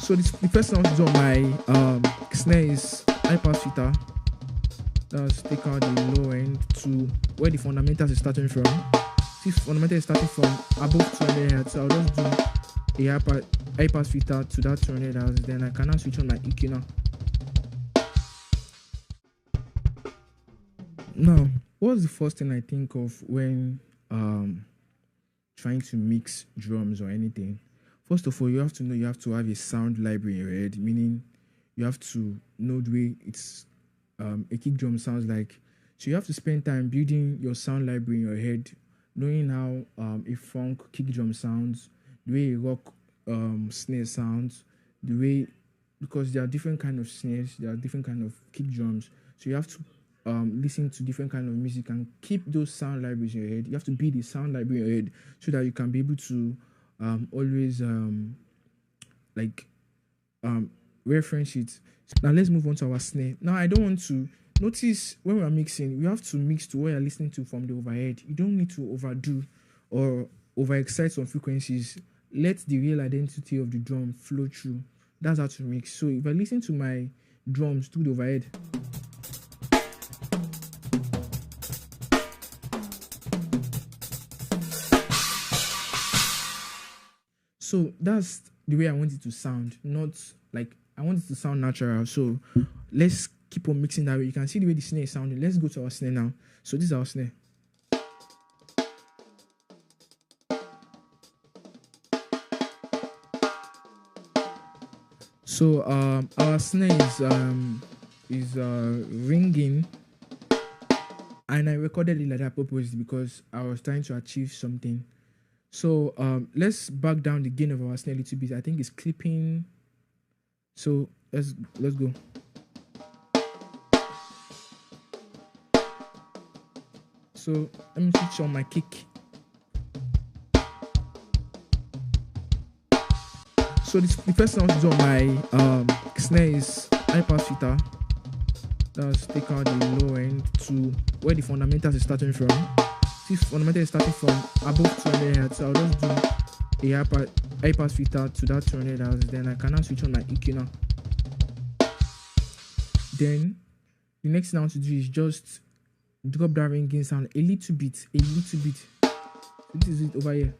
So the first sound is on my snare is high pass filter. Let's take out the low end to where the fundamentals is starting from. If fundamental is starting from above 200 Hz, so I'll just do a high pass filter to that 200 Hz. Then I can now switch on my EQ now. Now, what's the first thing I think of when trying to mix drums or anything? First of all, you have to know you have to have a sound library in your head, meaning you have to know the way it's a kick drum sounds like. So you have to spend time building your sound library in your head, knowing how a funk kick drum sounds, the way a rock snare sounds, the way, because there are different kind of snares, there are different kind of kick drums. So you have to listen to different kind of music and keep those sound libraries in your head. You have to build a sound library in your head so that you can be able to always reference it. Now let's move on to our snare. Now I don't want to notice when we are mixing, we have to mix to what you're listening to from the overhead. You don't need to overdo or overexcite some frequencies. Let the real identity of the drum flow through. That's how to mix. So if I listen to my drums through the overhead, so that's the way I want it to sound, not like I want it to sound natural. So let's keep on mixing that way. You can see the way the snare is sounding. Let's go to our snare now. So this is our snare. So our snare is ringing, and I recorded it like that purposely because I was trying to achieve something. So let's back down the gain of our snare a little bit. I think it's clipping. So let's go. So let me switch on my kick. So the first sound is on my snare is high pass filter. Let's take out the low end to where the fundamentals is starting from. If fundamental is starting from above 200 Hz, so I'll just do a high pass filter to that 200 Hz. Then I can now switch on my EQ now. Then the next thing I want to do is just drop that ringing sound a little bit. So this is it over here.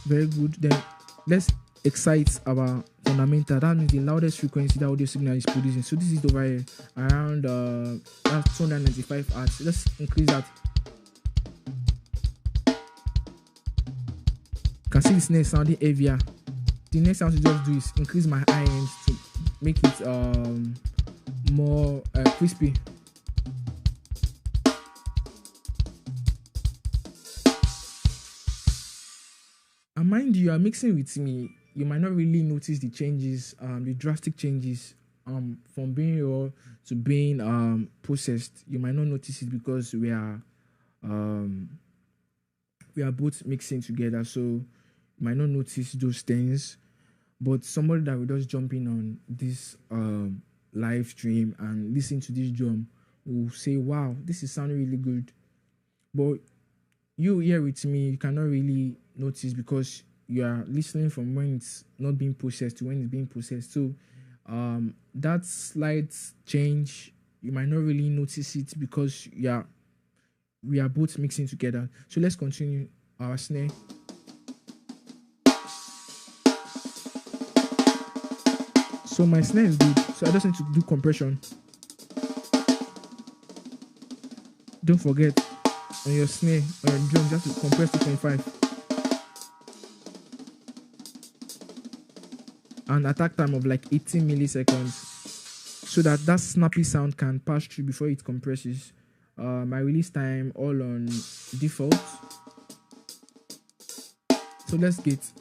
Very good. Then let's excite our fundamental. That means the loudest frequency that audio signal is producing. So this is over here around 295 Hz. Let's increase that. You can see the snare sounding heavier. The next thing I want to just do is increase my high end to make it more crispy. And mind you are mixing with me, you might not really notice the changes, the drastic changes from being raw to being processed. You might not notice it because we are both mixing together, so you might not notice those things. But somebody that will just jump in on this live stream and listen to this drum will say, wow, this is sounding really good. But you here with me, you cannot really notice because you are listening from when it's not being processed to when it's being processed. So that slight change, you might not really notice it because we are both mixing together. So let's continue our snare. So my snare is good, so I just need to do compression. Don't forget, on your snare, on your drum, you have to compress 2.5. And attack time of like 18 milliseconds, so that snappy sound can pass through before it compresses. My release time all on default. So let's get.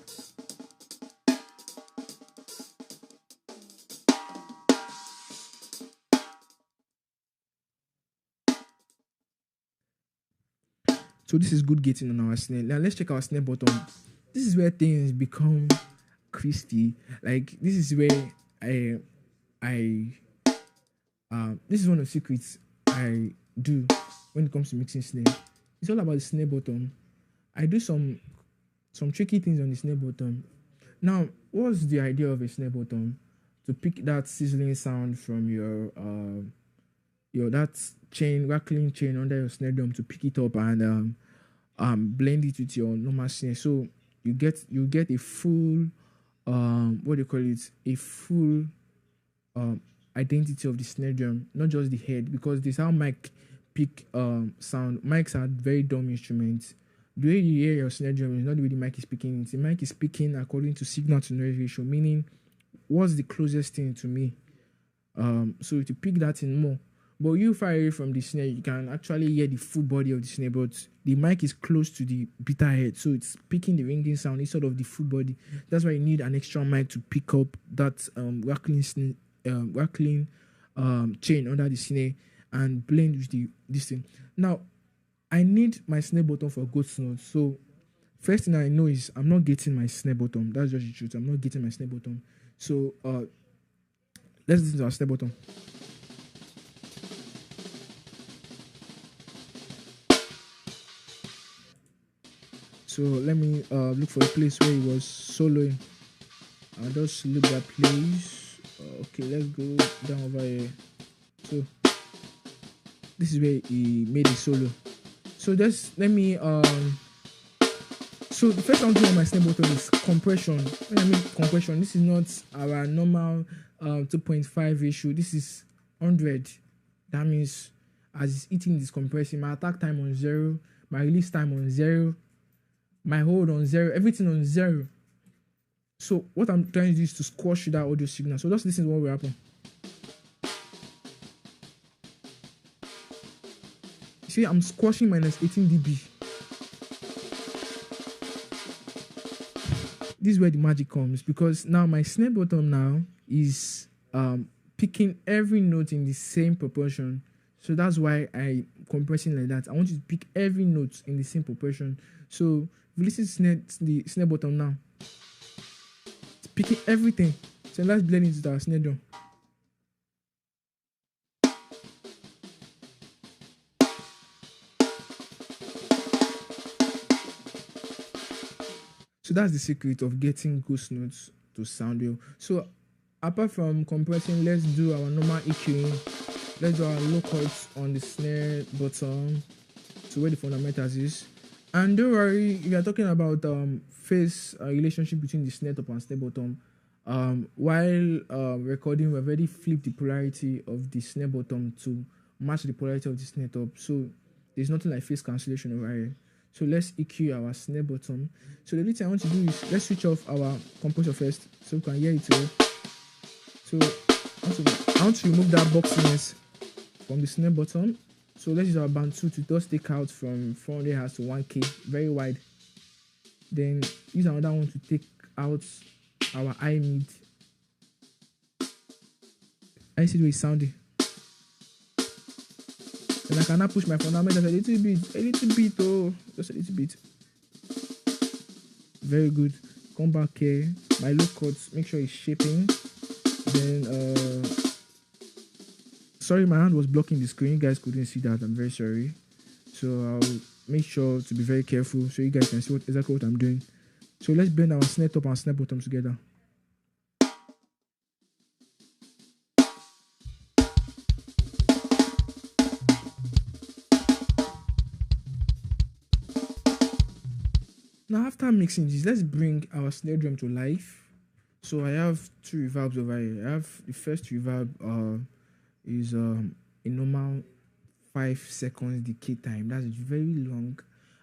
So this is good gating on our snare. Now let's check our snare bottom. This is where things become crispy. Like this is where this is one of the secrets I do when it comes to mixing snare. It's all about the snare bottom. I do some tricky things on the snare bottom. Now, what's the idea of a snare bottom? To pick that sizzling sound from your that chain, rattling chain under your snare drum, to pick it up and blend it with your normal snare. So you get a full what do you call it? A full identity of the snare drum, not just the head, because this how mic pick sound. Mics are very dumb instruments. The way you hear your snare drum is not the way the mic is speaking. The mic is speaking according to signal to noise ratio, meaning what's the closest thing to me. So to pick that in more. But you far away from the snare, you can actually hear the full body of the snare, but the mic is close to the bitter head, so it's picking the ringing sound instead of the full body. That's why you need an extra mic to pick up that rattling chain under the snare and blend with this thing. Now, I need my snare bottom for ghost notes. So first thing I know is I'm not getting my snare bottom. That's just the truth. I'm not getting my snare bottom. So let's listen to our snare bottom. So let me look for a place where he was soloing. I'll just look that place. Okay, let's go down over here. So this is where he made a solo. So just let me so the first thing I'm doing on my snare bottom is compression. When I mean compression, this is not our normal 2.5 ratio. This is 100. That means as it's eating, this compressing, my attack time on 0, my release time on 0, my hold on 0, everything on 0. So what I'm trying to do is to squash that audio signal. So just listen to what will happen. You see, I'm squashing minus 18 dB. This is where the magic comes, because now my snare bottom now is picking every note in the same proportion. So that's why I'm compressing like that. I want you to pick every note in the same proportion. So if you listen to the snare bottom now, it's picking everything. So let's blend it with our snare drum. So that's the secret of getting ghost notes to sound well. So apart from compressing, let's do our normal EQing. Let's do our low cuts on the snare bottom to where the fundamentals is. And don't worry, if you're talking about phase relationship between the snare top and snare bottom, while recording, we've already flipped the polarity of the snare bottom to match the polarity of the snare top. So there's nothing like phase cancellation over here. So let's EQ our snare bottom. So the only thing I want to do is let's switch off our compressor first so we can hear it well. So I want to remove that boxiness from the snare bottom. So let's use our band 2 to just take out from 400 Hz to 1K, very wide. Then use another one to take out our high mid. I see the way it's sounding. And I cannot push my fundamentals a little bit, oh, just a little bit. Very good. Come back here. My low cuts, make sure it's shaping. Then, sorry, my hand was blocking the screen. You guys couldn't see that. I'm very sorry. So I'll make sure to be very careful so you guys can see exactly what I'm doing. So let's blend our snare top and snare bottom together. Now after mixing this, let's bring our snare drum to life. So I have 2 reverbs over here. I have the first reverb is a normal 5 seconds decay time. That's very long.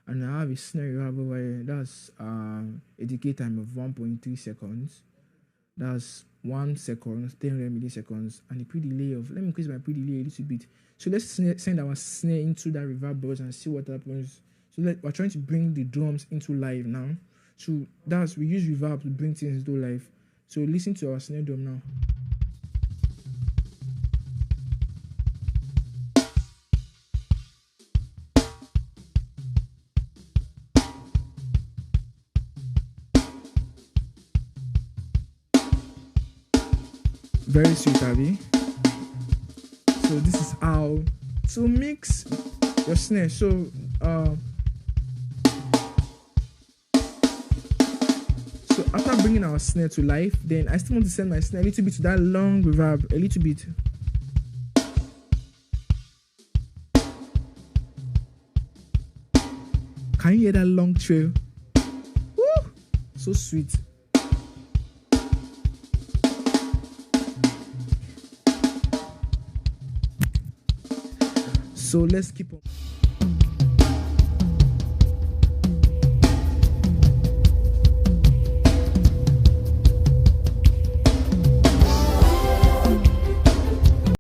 And I have a snare reverb over here. That's a decay time of 1.3 seconds. That's 1 second, 10 milliseconds, and a pre-delay of, let me increase my pre-delay a little bit. So let's send our snare into that reverb box and see what happens. So we're trying to bring the drums into live now. So we use reverb to bring things into live. So listen to our snare drum now. Very sweet, Abby. So this is how to mix your snare. So after bringing our snare to life, then I still want to send my snare a little bit to that long reverb, a little bit. Can you hear that long trail? Woo! So sweet. So let's keep on.